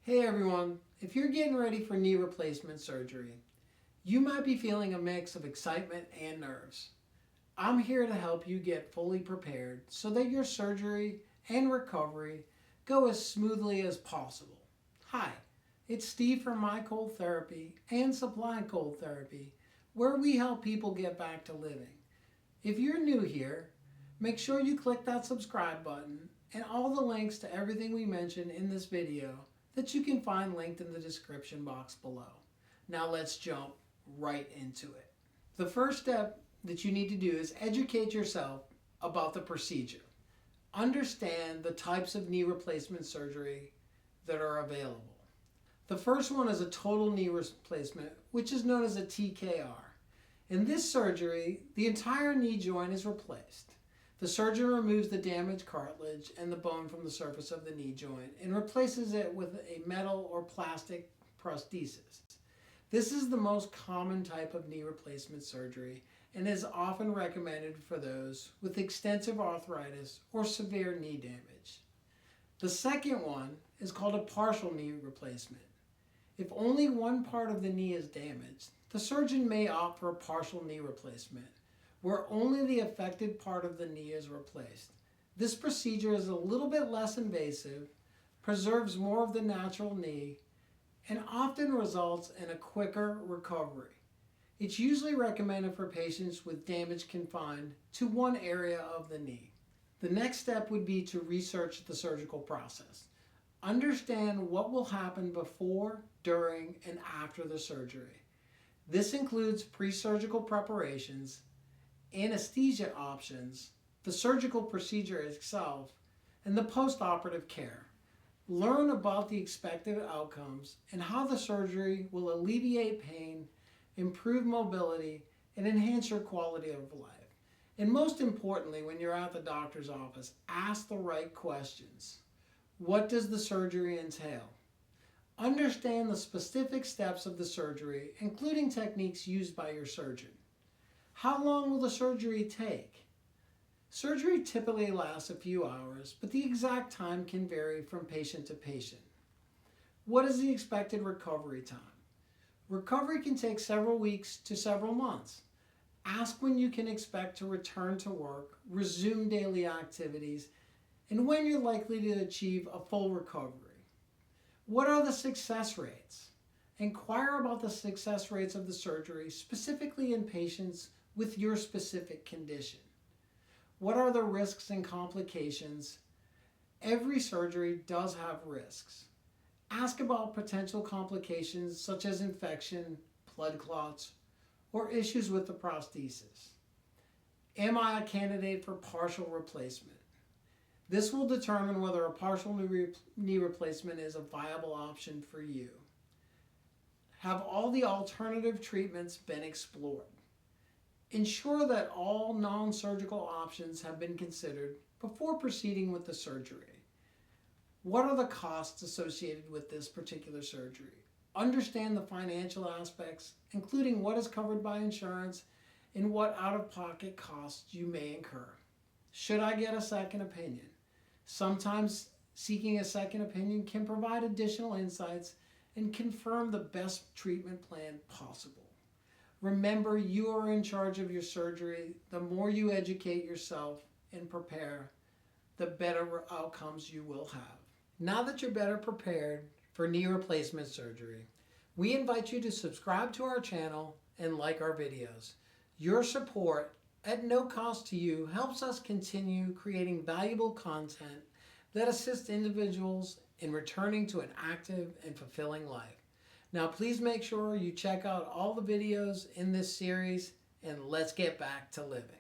Hey everyone, if you're getting ready for knee replacement surgery, you might be feeling a mix of excitement and nerves. I'm here to help you get fully prepared so that your surgery and recovery go as smoothly as possible. Hi, it's Steve from MyColdTherapy and Supply Cold Therapy, where we help people get back to living. If you're new here, make sure you click that subscribe button and all the links to everything we mentioned in this video that you can find linked in the description box below. Now let's jump right into it. The first step that you need to do is educate yourself about the procedure. Understand the types of knee replacement surgery that are available. The first one is a total knee replacement, which is known as a TKR. In this surgery, the entire knee joint is replaced. The surgeon removes the damaged cartilage and the bone from the surface of the knee joint and replaces it with a metal or plastic prosthesis. This is the most common type of knee replacement surgery and is often recommended for those with extensive arthritis or severe knee damage. The second one is called a partial knee replacement. If only one part of the knee is damaged, the surgeon may opt for a partial knee replacement, where only the affected part of the knee is replaced. This procedure is a little bit less invasive, preserves more of the natural knee, and often results in a quicker recovery. It's usually recommended for patients with damage confined to one area of the knee. The next step would be to research the surgical process. Understand what will happen before, during, and after the surgery. This includes pre-surgical preparations, anesthesia options, the surgical procedure itself, and the post-operative care. Learn about the expected outcomes and how the surgery will alleviate pain, improve mobility, and enhance your quality of life. And most importantly, when you're at the doctor's office, ask the right questions. What does the surgery entail? Understand the specific steps of the surgery, including techniques used by your surgeon. How long will the surgery take? Surgery typically lasts a few hours, but the exact time can vary from patient to patient. What is the expected recovery time? Recovery can take several weeks to several months. Ask when you can expect to return to work, resume daily activities, and when you're likely to achieve a full recovery. What are the success rates? Inquire about the success rates of the surgery, specifically in patients with your specific condition. What are the risks and complications? Every surgery does have risks. Ask about potential complications such as infection, blood clots, or issues with the prosthesis. Am I a candidate for partial replacement? This will determine whether a partial knee replacement is a viable option for you. Have all the alternative treatments been explored? Ensure that all non-surgical options have been considered before proceeding with the surgery. What are the costs associated with this particular surgery? Understand the financial aspects, including what is covered by insurance and what out-of-pocket costs you may incur. Should I get a second opinion? Sometimes seeking a second opinion can provide additional insights and confirm the best treatment plan possible. Remember, you are in charge of your surgery. The more you educate yourself and prepare, the better outcomes you will have. Now that you're better prepared for knee replacement surgery, we invite you to subscribe to our channel and like our videos. Your support, at no cost to you, helps us continue creating valuable content that assists individuals in returning to an active and fulfilling life. Now please make sure you check out all the videos in this series, and let's get back to living.